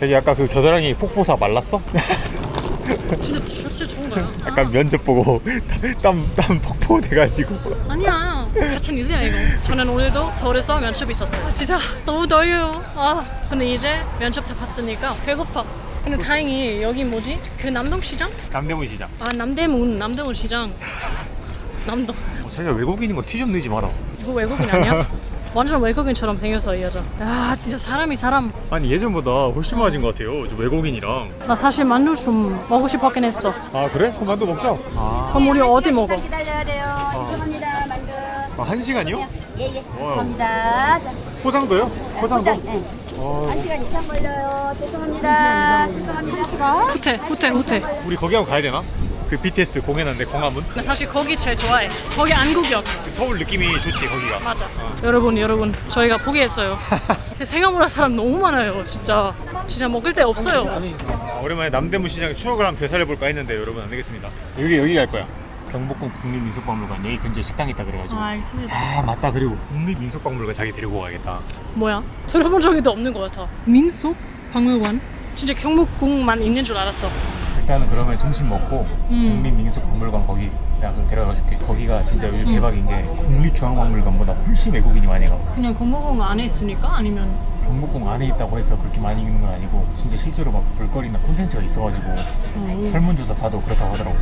되게 아까 그 겨드랑이 폭포사 말랐어? 진짜 좋은 거야. 약간 면접 보고 땀 폭포 돼가지고. 아니야. 같은 일이야 이거. 저는 오늘도 서울에서 면접이 있었어요. 진짜 너무 떨려요. 근데 이제 면접 다 봤으니까 배고파. 근데 다행히 여기 뭐지? 그 남동시장? 남대문 시장. 남대문 시장. 남동. 자기가 외국인인 거 티 좀 내지 마라. 이거 외국인 아니야? 완전 외국인처럼 생겼어 이 여자. 진짜 사람이 사람. 아니 예전보다 훨씬 많아진 것 같아요. 저 외국인이랑. 나 사실 만두 좀 먹고 싶었긴 했어. 아 그래? 그럼 만두 먹자. 그럼 우리 어디 먹어? 기다려야 돼요. 죄송합니다. 만두. 1시간이요? 예예. 와우. 죄송합니다. 자, 포장도요? 포장도? 예. 어, 1시간 이상 걸려요. 죄송합니다. 죄송합니다. 호텔. 우리 거기 한번 가야 되나? 그 BTS 공연한데 광화문? 나 사실 거기 제일 좋아해. 거기 안국역. 그 서울 느낌이 좋지 거기가. 맞아. 여러분 저희가 포기했어요. 생각보다 사람 너무 많아요. 진짜 먹을 데 없어요. 오랜만에 남대문 시장 추억을 한번 되살려볼까 했는데 여러분 안 되겠습니다. 여기 갈 거야. 경복궁 국립민속박물관 여기 근처에 식당이 있다 그래가지고. 알겠습니다. 아 맞다. 그리고 국립민속박물관 자기 데리고 가야겠다. 뭐야? 들어본 적도 없는 것 같아. 민속 박물관? 진짜 경복궁만 있는 줄 알았어. 일단은 그러면 점심 먹고 국립민속박물관 거기 내가 그 데려가 줄게. 거기가 진짜 요즘 대박인 게 국립중앙박물관보다 훨씬 외국인이 많이 가. 그냥 경복궁 안에 있으니까 아니면 경복궁 안에 있다고 해서 그렇게 많이 있는 건 아니고 진짜 실제로 막 볼거리나 콘텐츠가 있어가지고 설문조사 봐도 그렇다고 하더라고.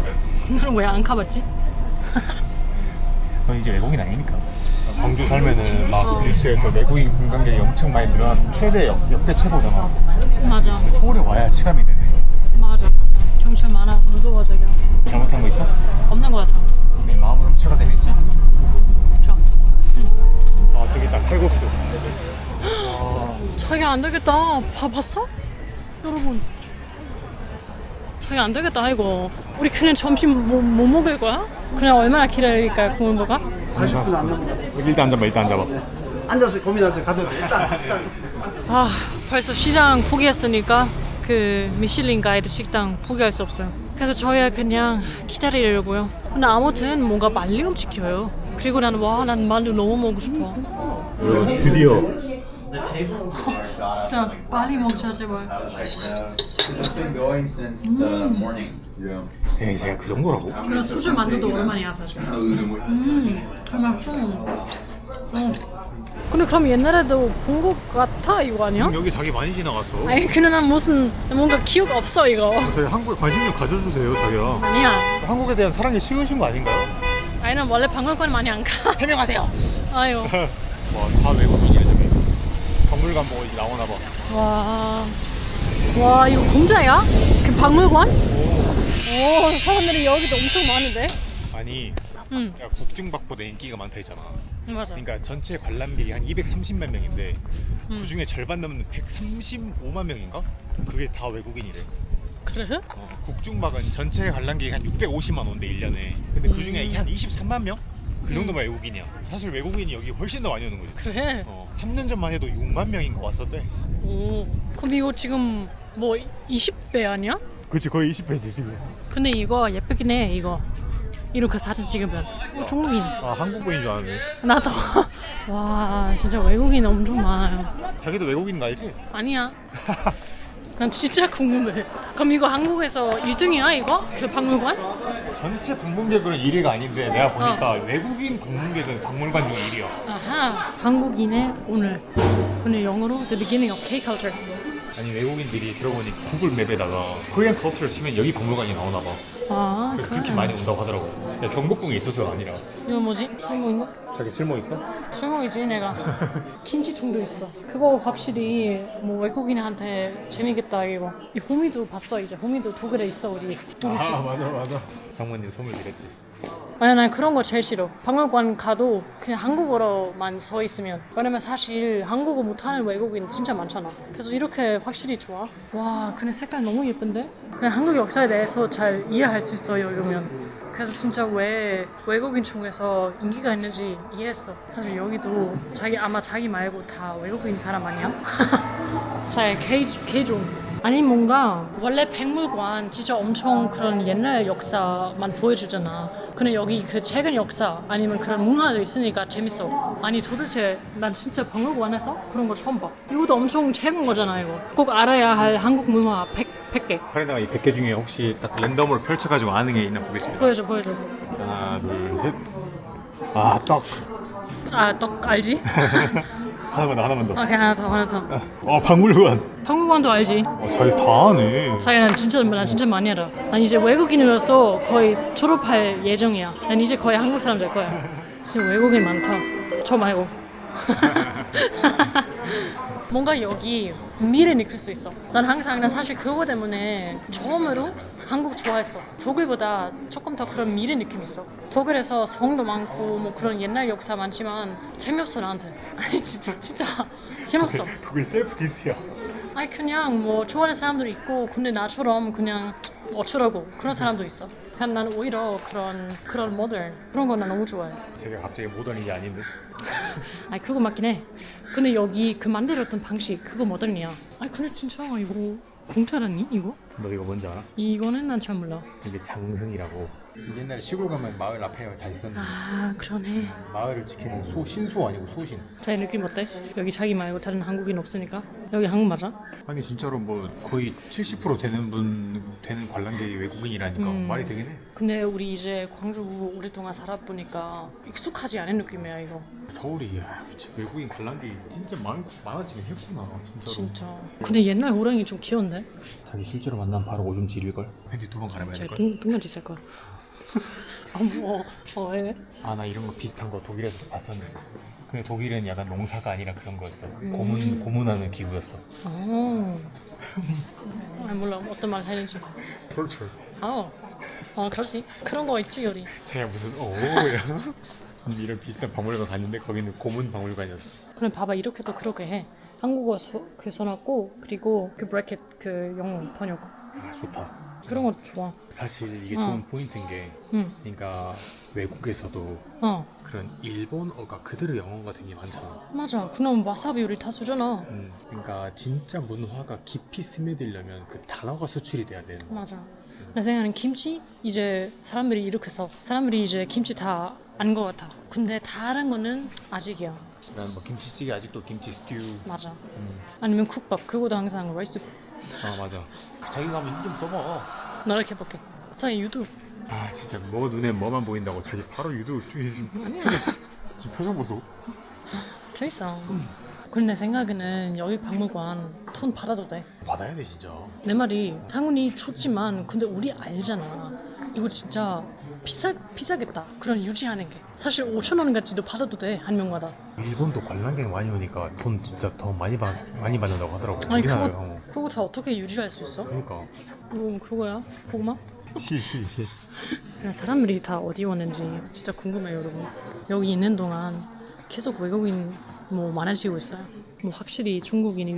나는 왜 안 가봤지? 넌 이제 외국인 아니니까. 광주 살면은 막 뉴스에서 외국인 관광객이 엄청 많이 늘어난 최대 역대 최고잖아. 맞아. 진짜 서울에 와야 체감이 되네. 맞아. 경찰 많아. 무서워 저기야. 잘못한 거 있어? 없는 것 같아. 내 마음을 훔쳐가 되겠지? 저. 아 저기 딱 칼국수. 자기가 안 되겠다. 봤어? 여러분. 자기가 안 되겠다 이거. 우리 그냥 점심 뭐 먹을 거야? 그냥 얼마나 기다릴까 국물보가? 40분 안 남았다. 일단 앉아봐. 앉아서 고민하세요. 가도 일단. 벌써 시장 포기했으니까 그 미슐린 가이드 식당 포기할 수 없어요. 그래서 저희가 그냥 기다리려고요. 근데 아무튼 뭔가 빨리 움직여요. 그리고 난 만두 너무 먹고 싶어. 여러분 드디어 진짜 빨리 먹자 제발. This has been going since the morning. Yeah. 그냥 제가 그 정도라고? 그런 수주 만두도 오랜만이야 사실. 정말 맛있어. 근데 그럼 옛날에도 본 것 같아 이거 아니야? 여기 자기 많이 지나갔어. 아니 근데 난 무슨 뭔가 기억 없어 이거. 저희 한국에 관심 좀 가져주세요 자기야. 아니야. 한국에 대한 사랑이 식으신 거 아닌가요? 아니 난 원래 박물관 많이 안 가. 해명하세요. 아유. 와다 외국인이야 저기. 박물관 보고 이제 나오나 봐. 와 이거 공짜야? 그 박물관? 오 사람들이 여기도 엄청 많은데? 아니 응 야, 국중박보다 인기가 많다 했잖아. 맞아. 그러니까 전체 관람객이 한 230만 명인데 그 중에 절반 넘는 135만 명인가? 그게 다 외국인이래. 그래? 국중박은 전체 관람객이 한 650만 원대 1년에. 근데 그 중에 한 23만 명? 그 정도만 외국인이야. 사실 외국인이 여기 훨씬 더 많이 오는 거지. 그래? 3년 전만 해도 6만 명인가 왔었대. 오 그럼 이거 지금 뭐 20배 아니야? 그치 거의 20배지 지금. 근데 이거 예쁘긴 해 이거. 이렇게 사진 찍으면 중국인. 아 한국분인 줄 알았네. 나도. 와 진짜 외국인 엄청 많아요. 자기도 외국인 거 알지? 아니야. 난 진짜 궁금해. 그럼 이거 한국에서 1등이야 이거? 그 박물관? 전체 방문객은 1위가 아닌데 내가 보니까 외국인 방문객은 박물관 중 1위야. 아하. 한국인의 오늘 영어로 The Beginning of K-Culture. 아니 외국인들이 들어보니 구글 맵에다가 코리안 커스를 치면 여기 박물관이 나오나 봐. 그래서 그렇게 많이 온다고 하더라고. 야, 경복궁에 있어서가 아니라. 이거 뭐지? 술먹인가? 자기 쓸모 있어? 술먹이지 내가. 김치통도 있어. 그거 확실히 뭐 외국인한테 재미겠다 이거. 이 호미도 봤어 이제. 호미도 두 그릇 있어 우리. 맞아. 장모님 선물 드렸지. 아니 난 그런 거 제일 싫어. 박물관 가도 그냥 한국어로만 서 있으면. 왜냐면 사실 한국어 못하는 외국인 진짜 많잖아. 그래서 이렇게 확실히 좋아. 와 근데 색깔 너무 예쁜데? 그냥 한국 역사에 대해서 잘 이해할 수 있어요 이러면. 그래서 진짜 왜 외국인 중에서 인기가 있는지 이해했어. 사실 여기도 자기 아마 자기 말고 다 외국인 사람 아니야? 자기 개종 아니 뭔가 원래 박물관 진짜 엄청 그런 옛날 역사만 보여주잖아. 근데 여기 그 최근 역사 아니면 그런 문화도 있으니까 재밌어. 아니 도대체 난 진짜 박물관에서 그런 거 처음 봐. 이것도 엄청 최근 거잖아 이거. 꼭 알아야 할 한국 문화 100개. 카레나가 이 100개 중에 혹시 딱 랜덤으로 펼쳐가지고 아는 게 있나 보겠습니다. 보여줘. 하나, 둘, 셋. 아, 떡. 아, 떡 알지? 하나만 더. 오케이, 하나 더. 박물관. 박물관도 알지? 자기 다 아네. 자기 난 진짜 많이 알아. 난 이제 외국인으로서 거의 졸업할 예정이야. 난 이제 거의 한국 사람 될 거야. 진짜 외국인 많다. 저 말고. 뭔가 여기 미를 느낄 수 있어. 난 사실 그거 때문에 처음으로 한국 좋아했어. 독일보다 조금 더 그런 미래 느낌 있어. 독일에서 성도 많고 뭐 그런 옛날 역사 많지만 재미없어 나한테. 아니 진짜 재미없어. 독일 셀프 디스야. 아니 그냥 뭐 좋아하는 사람도 있고 근데 나처럼 그냥 어쩌라고 그런 사람도 있어. 그냥 난 오히려 그런 모던 그런 거 난 너무 좋아해. 제가 갑자기 모던이 아닌데. 아니 그거 맞긴 해. 근데 여기 그 만들었던 방식 그거 모던이야. 아니 근데 진짜 이거 공짜라니 이거? 너 이거 뭔지 알아? 이거는 난 잘 몰라. 이게 장승이라고. 옛날에 시골 가면 마을 앞에 다 있었는데 아 그러네. 마을을 지키는 신소 아니고 소신. 자기 느낌 어때? 여기 자기 말고 다른 한국인 없으니까? 여기 한국 맞아? 아니 진짜로 뭐 거의 70% 되는 관람객이 외국인이라니까 말이 되긴 해. 근데 우리 이제 광주 오랫동안 살아보니까 익숙하지 않은 느낌이야 이거. 서울이 외국인 관람객이 진짜 많아지긴 했구나 진짜로. 진짜. 근데 옛날 호랑이 좀 귀여운데? 자기 실제로 만나면 바로 오줌 지릴걸? 왠지 2번 가려면 제가 될걸? 뚱간지 쓸 거야. 왜? 아 나 이런 거 비슷한 거 독일에서도 봤었는데 근데 독일은 약간 농사가 아니라 그런 거였어. 고문하는 기구였어. 아니 몰라 어떤 말 하는지. torture. 그렇지. 그런 거 있지 우리. 제가 무슨 이런 비슷한 박물관 갔는데 거기는 고문 박물관이었어. 그럼 봐봐 이렇게도 그렇게 해. 한국어 써놨고 그리고 그 브래킷 그 영어 번역. 아 좋다. 그런 거 좋아. 사실 이게 좋은 포인트인 게 그러니까 외국에서도 그런 일본어가 그대로 영어가 되게 많잖아. 맞아. 그럼 와사비 우리 다 쓰잖아. 그러니까 진짜 문화가 깊이 스며들려면 그 단어가 수출이 돼야 되는 거야. 맞아. 내 생각에는 김치 이제 사람들이 이렇게 써. 사람들이 이제 김치 다 안 것 같아. 근데 다른 거는 아직이야. 난 뭐 김치찌개 아직도 김치 스튜. 맞아. 아니면 국밥 그거도 항상 라이스. 아 맞아. 자기 가면 힘 좀 써봐. 노력해볼게. 자기 유튜브. 아 진짜 뭐 눈에 뭐만 보인다고 자기 바로 유튜브 지금 표정 보소. 재밌어. 근데 내 생각에는 여기 박물관 돈 받아도 돼. 받아야 돼 진짜. 내 말이 당연히 좋지만 근데 우리 알잖아. 이거 진짜 비싸겠다. 그런 유지하는 게. 사실 5,000원까지도 받아도 돼 한 명마다. 일본도 관람객 많이 오니까 돈 진짜 더 많이 받는다고 하더라고. 아니 우리나라요. 그거 다 어떻게 유지할 수 있어? 그러니까. 그거야? 고구마? 실. 그냥 사람들이 다 어디 왔는지 진짜 궁금해요 여러분. 여기 있는 동안 계속 외국인 뭐 많아지고 있어요. 뭐 확실히 중국인,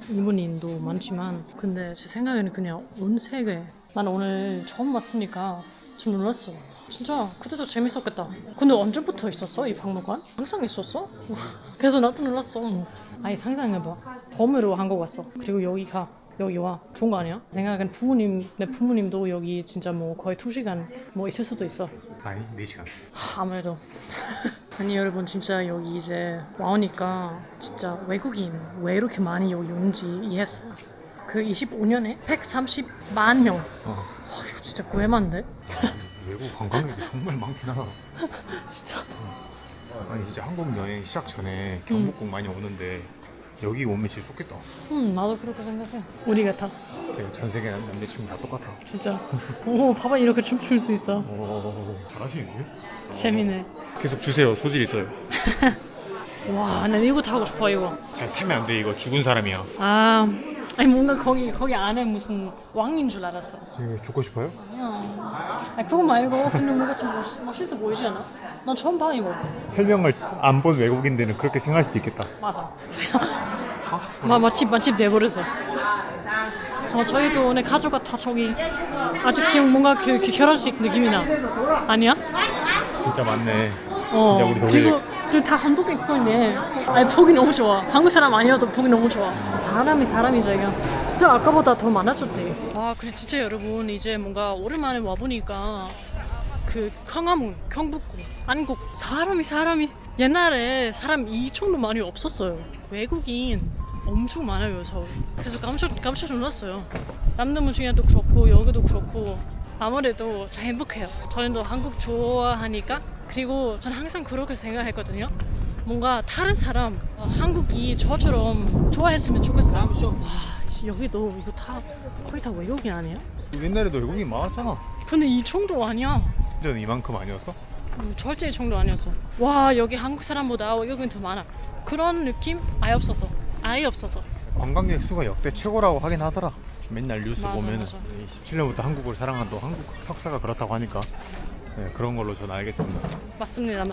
일본인도 많지만 근데 제 생각에는 그냥 온 세계. 난 오늘 처음 왔으니까 좀 놀랐어. 진짜 그때도 재밌었겠다. 근데 언제부터 있었어 이 박물관? 항상 있었어? 그래서 나도 놀랐어. 아니 상상해봐. 처음으로 한국 왔어. 그리고 여기 와. 좋은 거 아니야? 생각엔 내 부모님도 여기 진짜 뭐 거의 2시간 뭐 있을 수도 있어. 아니 4시간. 아무래도. 아니 여러분 진짜 여기 이제 와오니까 진짜 외국인 왜 이렇게 많이 여기 온지 이해했어요. 그 25년에 130만 명. 이거 진짜 꽤 많은데? 외국 관광객들 정말 많긴 하다. 진짜. 아니 진짜 한국 여행 시작 전에 경복궁 많이 오는데 여기 오면 진짜 좋겠다. 나도 그렇게 생각해. 우리 같아. 제가 전 세계 남자친구 다 똑같아. 진짜. 오 봐봐 이렇게 춤출 수 있어. 잘하시는데? 재미네. 계속 주세요. 소질 있어요. 와, 난 이거 타고 싶어 이거. 잘 타면 안 돼. 이거 죽은 사람이야. 아니 뭔가 거기 안에 무슨 왕인 줄 알았어. 이거 죽고 싶어요? 아니 그거 말고 근데 뭔가 좀 멋있어 보이지 않아? 난 처음 봐 이거. 설명을 안 본 외국인들은 그렇게 생각할 수도 있겠다. 맞아. 마침 내버렸어. 저희도 오늘 가족과 다 저기 아주 귀여운 뭔가 그 결혼식 느낌이 나. 아니야? 진짜 많네. 진짜 우리 독일. 그리고 다 한복 입고 있네. 아니 보기 너무 좋아. 한국 사람 아니어도 보기 너무 좋아. 사람이 저기가. 진짜 아까보다 더 많아졌지. 와 근데 진짜 여러분 이제 뭔가 오랜만에 와보니까 그 광화문, 경복궁, 안국 사람이 옛날에 사람 이 정도 많이 없었어요. 외국인 엄청 많아요 서울. 그래서 깜짝 놀랐어요. 남대문 중에도 그렇고 여기도 그렇고 아무래도 잘 행복해요. 저는 또 한국 좋아하니까. 그리고 저는 항상 그렇게 생각했거든요. 뭔가 다른 사람 한국이 저처럼 좋아했으면 좋겠어. 와 여기도 이거 다 거의 다 외국인 아니에요? 옛날에도 외국인 많았잖아. 근데 이 정도 아니야. 이제는 이만큼 아니었어? 절대 이 정도 아니었어. 와 여기 한국 사람보다 외국인 더 많아. 그런 느낌 아예 없었어. 관광객 수가 역대 최고라고 하긴 하더라. 맨날 뉴스 맞아, 보면 맞아. 17년부터 한국을 사랑한 또 한국 석사가 그렇다고 하니까 네, 그런 걸로 저는 알겠습니다. 맞습니다.